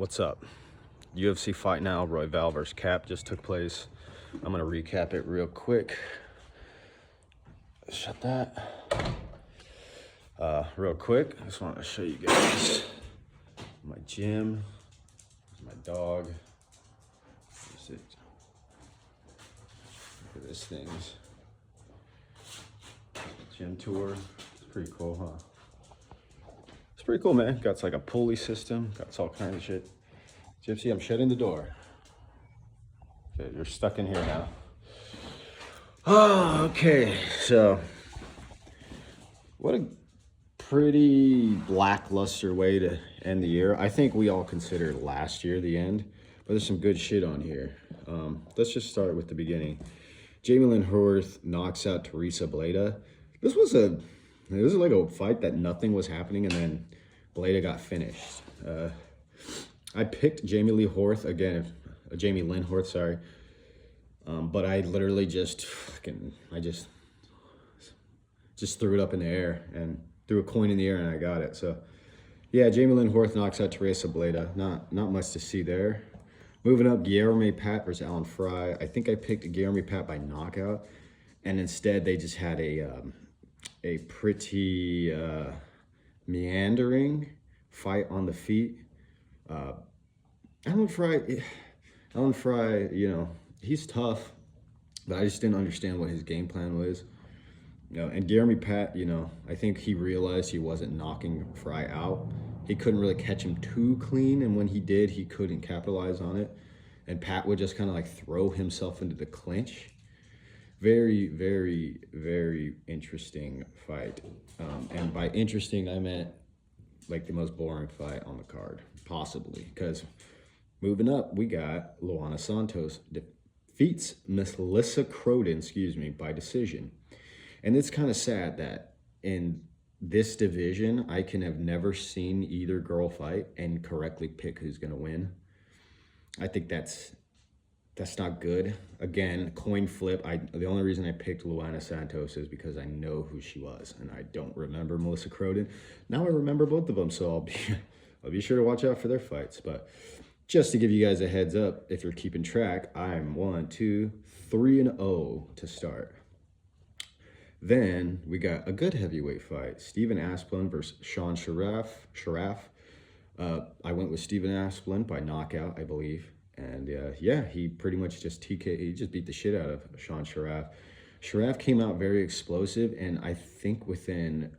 What's up? UFC fight now, Royval versus Kape just took place. I'm gonna recap it real quick. Shut that. Real quick, I just want to show you guys my gym, my dog. Look at this thing's gym tour. It's pretty cool, huh? It's pretty cool, man. Got like a pulley system, got all kinds of shit. Gypsy, I'm shutting the door. Okay, you're stuck in here now. Oh, okay. So, what a pretty lackluster way to end the year. I think we all consider last year the end, but there's some good shit on here. Let's just start with the beginning. Jamie Lynn Horth knocks out Teresa Bleda. This was like a fight that nothing was happening, and then Bleda got finished. I picked Jamie Lynn Horth, sorry. But I literally just threw it up in the air and threw a coin in the air and I got it. So yeah, Jamie Lynn Horth knocks out Teresa Bleda. Not much to see there. Moving up, Guilherme Pat versus Alan Fry. I think I picked Guilherme Pat by knockout, and instead they just had a pretty meandering fight on the feet. Alan Fry, you know, he's tough, but I just didn't understand what his game plan was. You know, and Guilherme Pat, you know, I think he realized he wasn't knocking Fry out. He couldn't really catch him too clean, and when he did, he couldn't capitalize on it. And Pat would just kind of like throw himself into the clinch. Very, very, very interesting fight. And by interesting, I meant like the most boring fight on the card, possibly. Because moving up, we got Luana Santos defeats Melissa Croden, by decision. And it's kind of sad that in this division, I can have never seen either girl fight and correctly pick who's going to win. I think that's not good. Again, coin flip. The only reason I picked Luana Santos is because I know who she was, and I don't remember Melissa Croden. Now I remember both of them, so I'll be sure to watch out for their fights. But just to give you guys a heads up, if you're keeping track, I'm 3-0 to start. Then we got a good heavyweight fight. Steven Asplund versus Sean Sharaf. I went with Steven Asplund by knockout, I believe. And yeah, he pretty much he just beat the shit out of Sean Sharaf. Sharaf came out very explosive, and I think within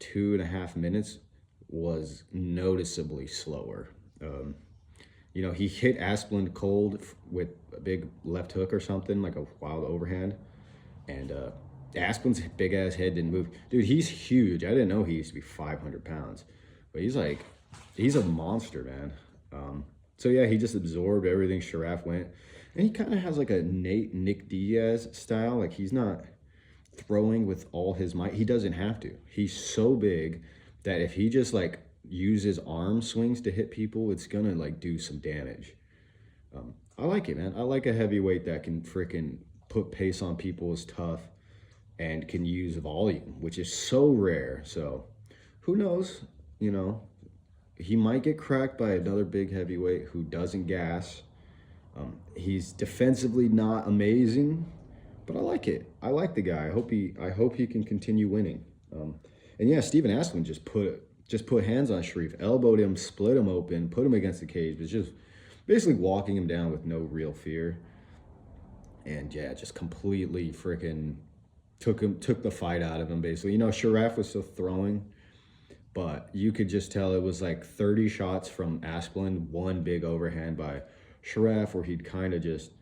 2.5 minutes was noticeably slower. You know, he hit Asplund cold with a big left hook or something, like a wild overhand. And Asplund's big ass head didn't move. Dude, he's huge. I didn't know he used to be 500 pounds, but he's a monster, man. So yeah, he just absorbed everything Sharaf went. And he kind of has like a Nick Diaz style. Like, he's not throwing with all his might. He doesn't have to. He's so big that if he just like uses arm swings to hit people, it's gonna like do some damage. I like it, man. I like a heavyweight that can freaking put pace on people, is tough, and can use volume, which is so rare. So who knows, you know, he might get cracked by another big heavyweight who doesn't gas. He's defensively not amazing, but I like it. I like the guy. I hope he can continue winning. And yeah, Steven Asplund just put hands on Sharif, elbowed him, split him open, put him against the cage, was just basically walking him down with no real fear. And yeah, just completely freaking took the fight out of him, basically. You know, Sharaf was still throwing, but you could just tell it was like 30 shots from Asplund, one big overhand by Sharaf, where he'd kind of just,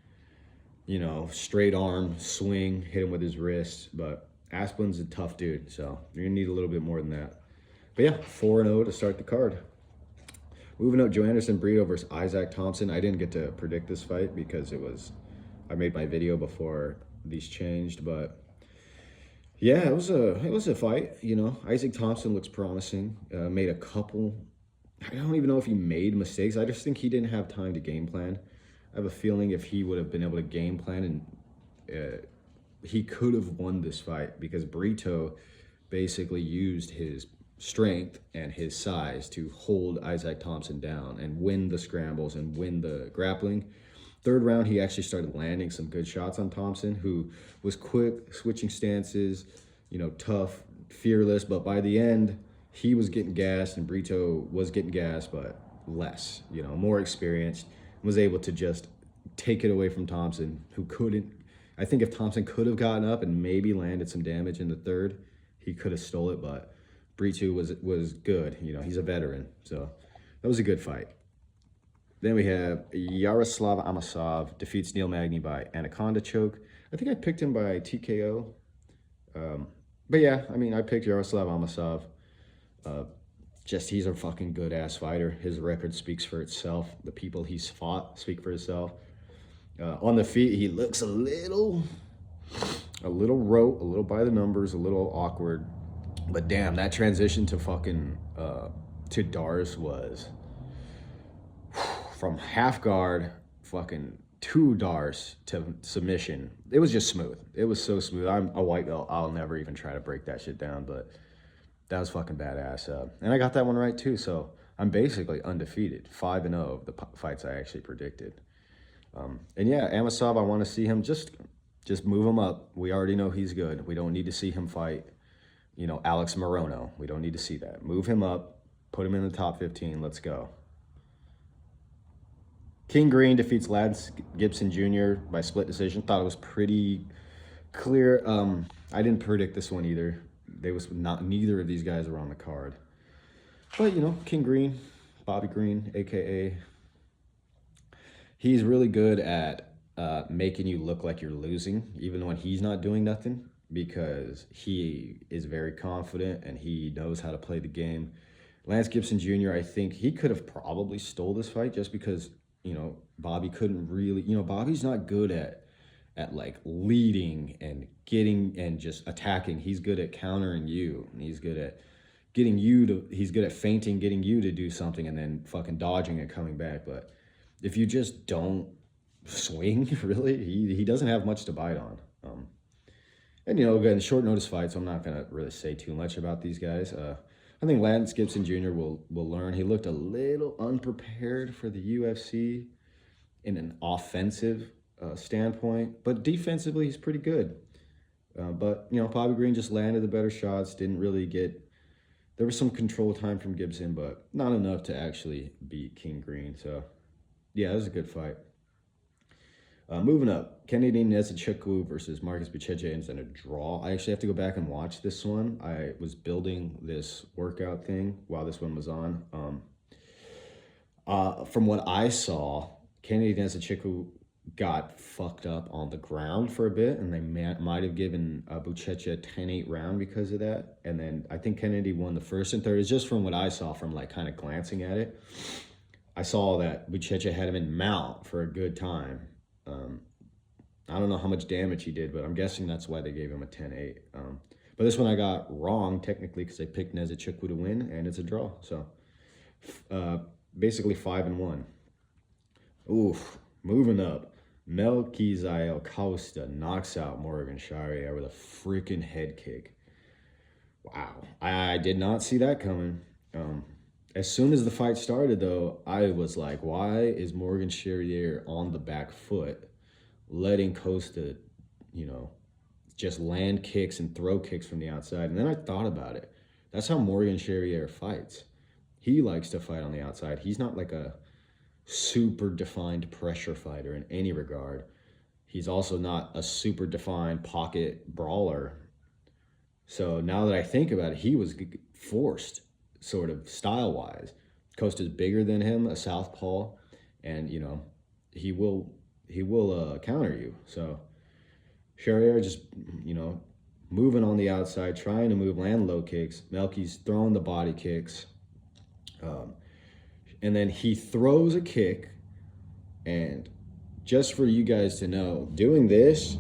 you know, straight arm swing, hit him with his wrist. But Asplund's a tough dude, so you're gonna need a little bit more than that. But yeah, 4-0 to start the card. Moving up, Joanderson Brito versus Isaac Thompson. I didn't get to predict this fight because I made my video before these changed, but yeah, it was a fight. You know, Isaac Thompson looks promising. Made a couple. I don't even know if he made mistakes. I just think he didn't have time to game plan. I have a feeling if he would have been able to game plan, and he could have won this fight, because Brito basically used his strength and his size to hold Isaac Thompson down and win the scrambles and win the grappling. Third round, he actually started landing some good shots on Thompson, who was quick, switching stances, tough, fearless. But by the end, he was getting gassed and Brito was getting gassed, but less, more experienced, was able to just take it away from Thompson, who couldn't. I think if Thompson could have gotten up and maybe landed some damage in the third, he could have stole it, but Brito was good. He's a veteran. So that was a good fight. Then we have Yaroslav Amosov defeats Neil Magny by Anaconda choke. I think I picked him by TKO. But yeah, I picked Yaroslav Amosov. He's a fucking good ass fighter. His record speaks for itself. The people he's fought speak for itself. On the feet, he looks a little rote, a little by the numbers, a little awkward. But damn, that transition to fucking to Dars was from half guard, fucking 2 Dars to submission. It was just smooth. It was so smooth. I'm a white belt. I'll never even try to break that shit down, but that was fucking badass. And I got that one right too, so I'm basically undefeated. 5-0 of the fights I actually predicted. And yeah, Amosov, I want to see him just move him up. We already know he's good. We don't need to see him fight, Alex Morono. We don't need to see that. Move him up, put him in the top 15. Let's go. King Green defeats Lance Gibson Jr. by split decision. Thought it was pretty clear. I didn't predict this one either. Neither of these guys were on the card. But King Green, Bobby Green, aka, he's really good at making you look like you're losing, even when he's not doing nothing, because he is very confident and he knows how to play the game. Lance Gibson Jr., I think he could have probably stole this fight just because Bobby couldn't really, Bobby's not good at like leading and getting and just attacking. He's good at countering you, and he's good at he's good at feinting, getting you to do something and then fucking dodging and coming back. But if you just don't swing, really, he doesn't have much to bite on. And again, short notice fight, so I'm not gonna really say too much about these guys. I think Lance Gibson Jr. will learn. He looked a little unprepared for the UFC in an offensive standpoint, but defensively he's pretty good. But Bobby Green just landed the better shots. Didn't really get. There was some control time from Gibson, but not enough to actually beat King Green. So yeah, it was a good fight. Moving up, Kennedy Nzechukwu versus Marcus Buchecha ends in a draw. I actually have to go back and watch this one. I was building this workout thing while this one was on. From what I saw, Kennedy Nzechukwu got fucked up on the ground for a bit, and they might have given Buchecha a 10-8 round because of that. And then I think Kennedy won the first and third. It's just from what I saw from like kind of glancing at it. I saw that Buchecha had him in mount for a good time. I don't know how much damage he did, but I'm guessing that's why they gave him a 10-8. But this one I got wrong technically because I picked Nzechukwu to win, and it's a draw. So basically 5-1. Oof. Moving up, Melquizael Costa knocks out Morgan Charrier with a freaking head kick. Wow. I did not see that coming. As soon as the fight started, though, I was like, why is Morgan Charrier on the back foot, letting Costa, just land kicks and throw kicks from the outside? And then I thought about it. That's how Morgan Charrier fights. He likes to fight on the outside. He's not like a super defined pressure fighter in any regard. He's also not a super defined pocket brawler. So now that I think about it, he was forced, sort of style-wise. Costa's bigger than him, a southpaw, and he will counter you. So Charrier just moving on the outside, trying to land low kicks. Melky's throwing the body kicks, and then he throws a kick. And just for you guys to know, doing this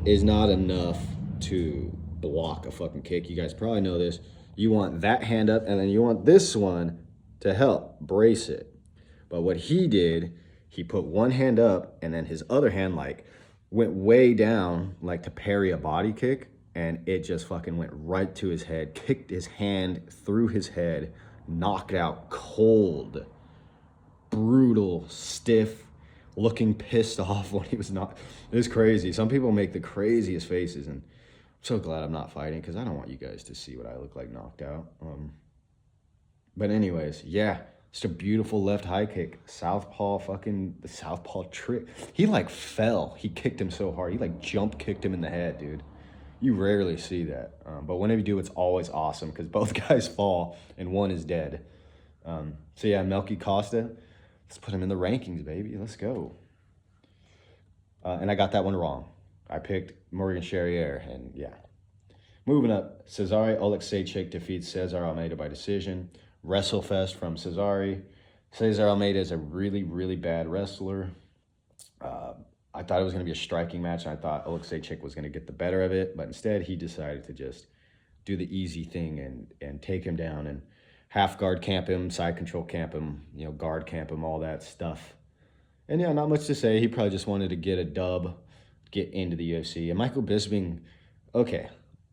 is not enough to block a fucking kick. You guys probably know this. You want that hand up, and then you want this one to help brace it. But what he did, he put one hand up, and then his other hand went way down, like to parry a body kick. and it just fucking went right to his head, kicked his hand through his head, knocked out cold, brutal, stiff, looking pissed off when he was not. It was crazy. Some people make the craziest faces, and I'm so glad I'm not fighting because I don't want you guys to see what I look like knocked out. But anyways, yeah, just a beautiful left high kick. Southpaw, fucking the southpaw trick. He like fell. He kicked him so hard. He like jump kicked him in the head, dude. You rarely see that. But whenever you do, it's always awesome because both guys fall and one is dead. So yeah, Melky Costa, let's put him in the rankings, baby. Let's go. And I got that one wrong. I picked Morgan Charrier, and yeah. Moving up, Cesare Oleksiejczyk defeats Cesar Almeida by decision. WrestleFest from Cesare. Cesar Almeida is a really, really bad wrestler. I thought it was going to be a striking match, and I thought Oleksiejczyk was going to get the better of it, but instead he decided to just do the easy thing and take him down and half guard camp him, side control camp him, guard camp him, all that stuff. And yeah, not much to say. He probably just wanted to get a dub, get into the UFC. And Michael Bisping, okay,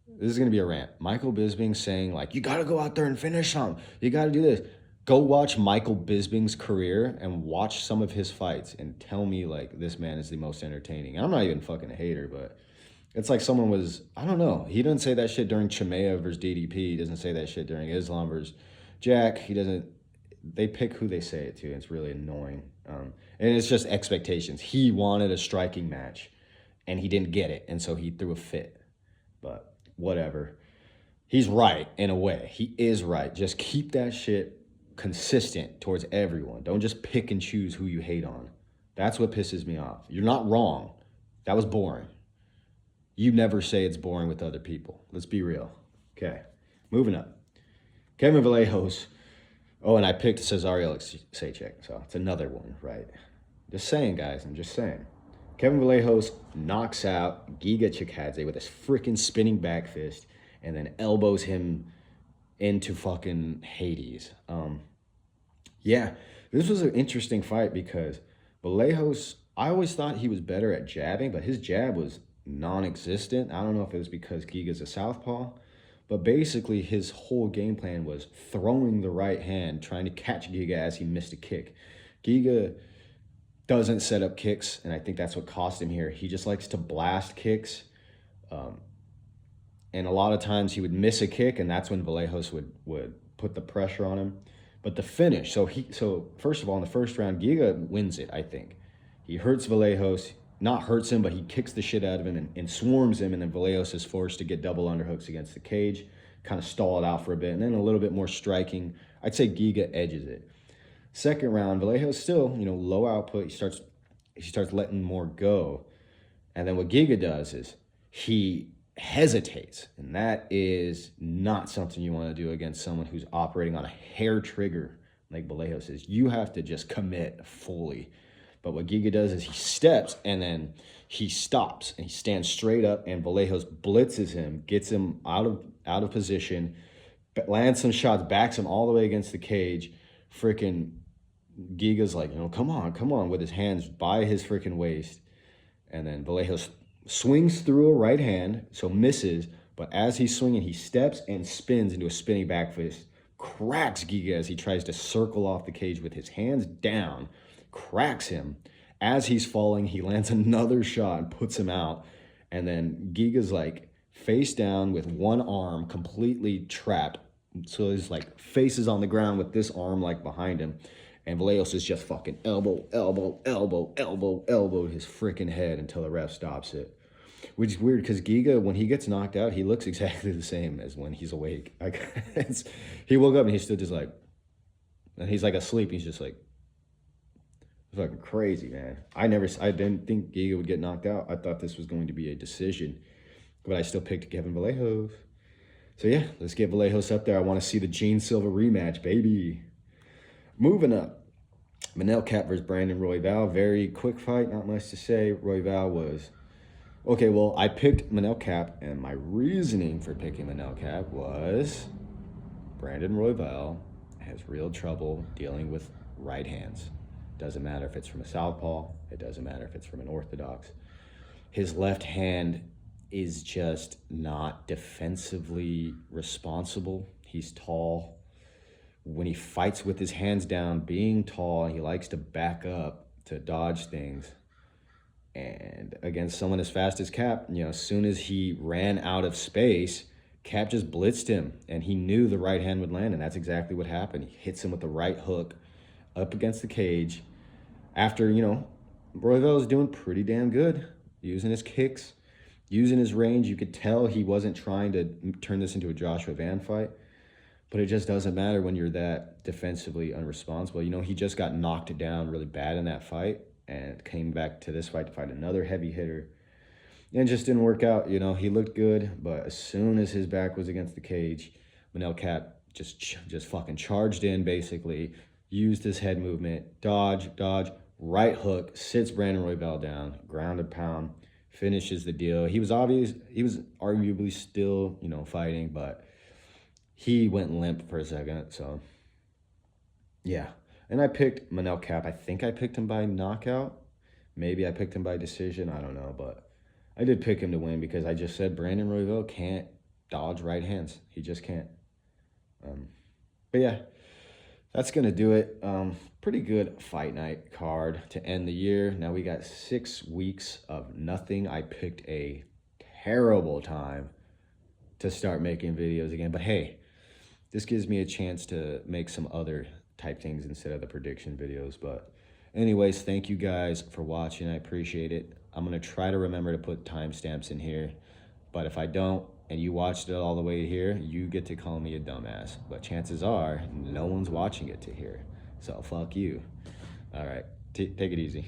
this is going to be a rant. Michael Bisping saying, like, you got to go out there and finish him. You got to do this. Go watch Michael Bisping's career and watch some of his fights and tell me, like, this man is the most entertaining. And I'm not even fucking a hater, but it's like someone was, I don't know. He doesn't say that shit during Chimaev versus DDP. He doesn't say that shit during Islam versus Jack. He doesn't. They pick who they say it to. And it's really annoying. And it's just expectations. He wanted a striking match, and he didn't get it, and so he threw a fit. But whatever. He's right in a way. He is right. Just keep that shit consistent towards everyone. Don't just pick and choose who you hate on. That's what pisses me off. You're not wrong. That was boring. You never say it's boring with other people. Let's be real. Okay, moving up. Kevin Vallejos. Oh, and I picked Cesare Oleksiejczyk, so it's another one, right? Just saying, guys. I'm just saying. Kevin Vallejos knocks out Giga Chikadze with his freaking spinning back fist and then elbows him into fucking Hades. Yeah, this was an interesting fight because Vallejos, I always thought he was better at jabbing, but his jab was non-existent. I don't know if it was because Giga's a southpaw, but basically his whole game plan was throwing the right hand, trying to catch Giga as he missed a kick. Giga doesn't set up kicks, and I think that's what cost him here. He just likes to blast kicks. And a lot of times he would miss a kick, and that's when Vallejos would put the pressure on him. But the finish, so first of all, in the first round, Giga wins it, I think. He hurts Vallejos, not hurts him, but he kicks the shit out of him and swarms him, and then Vallejos is forced to get double underhooks against the cage, kind of stall it out for a bit, and then a little bit more striking. I'd say Giga edges it. Second round, Vallejos still, low output. He starts letting more go. And then what Giga does is he hesitates, and that is not something you want to do against someone who's operating on a hair trigger like Vallejos is. You have to just commit fully. But what Giga does is he steps and then he stops and he stands straight up, and Vallejos blitzes him, gets him out of position, lands some shots, backs him all the way against the cage. Freaking Giga's like, come on, with his hands by his freaking waist. And then Vallejos swings through a right hand, so misses, but as he's swinging, he steps and spins into a spinning back fist, cracks Giga as he tries to circle off the cage with his hands down, cracks him. As he's falling, he lands another shot and puts him out, and then Giga's like face down with one arm completely trapped, so his like face is on the ground with this arm like behind him. And Vallejos is just fucking elbow his freaking head until the ref stops it. Which is weird because Giga, when he gets knocked out, he looks exactly the same as when he's awake. He woke up and he's still just like, and he's like asleep. He's just like, fucking crazy, man. I didn't think Giga would get knocked out. I thought this was going to be a decision, but I still picked Kevin Vallejos. So yeah, let's get Vallejos up there. I want to see the Gene Silva rematch, baby. Moving up. Manel Kape versus Brandon Royval. Very quick fight, not much to say. Royval was... Okay, well, I picked Manel Kape, and my reasoning for picking Manel Kape was Brandon Royval has real trouble dealing with right hands. Doesn't matter if it's from a southpaw. It doesn't matter if it's from an orthodox. His left hand is just not defensively responsible. He's tall. When he fights with his hands down, being tall, he likes to back up to dodge things. And against someone as fast as Kape, as soon as he ran out of space, Kape just blitzed him, and he knew the right hand would land, and that's exactly what happened. He hits him with the right hook up against the cage. After, Royval was doing pretty damn good, using his kicks, using his range. You could tell he wasn't trying to turn this into a Joshua Van fight, but it just doesn't matter when you're that defensively unresponsible. He just got knocked down really bad in that fight and came back to this fight to fight another heavy hitter. And it just didn't work out. He looked good, but as soon as his back was against the cage, Manel Kape just fucking charged in, basically, used his head movement, dodge, right hook, sits Brandon Royval down, ground and pound, finishes the deal. He was arguably still, fighting, but he went limp for a second. So yeah. And I picked Manel Kape. I think I picked him by knockout. Maybe I picked him by decision. I don't know, but I did pick him to win because I just said Brandon Royval can't dodge right hands. He just can't. But yeah, that's going to do it. Pretty good fight night card to end the year. Now we got 6 weeks of nothing. I picked a terrible time to start making videos again. But hey, this gives me a chance to make some other type things instead of the prediction videos. But anyways, thank you guys for watching. I appreciate it. I'm going to try to remember to put timestamps in here. But if I don't, and you watched it all the way here, you get to call me a dumbass. But chances are, no one's watching it to here. So fuck you. All right, take it easy.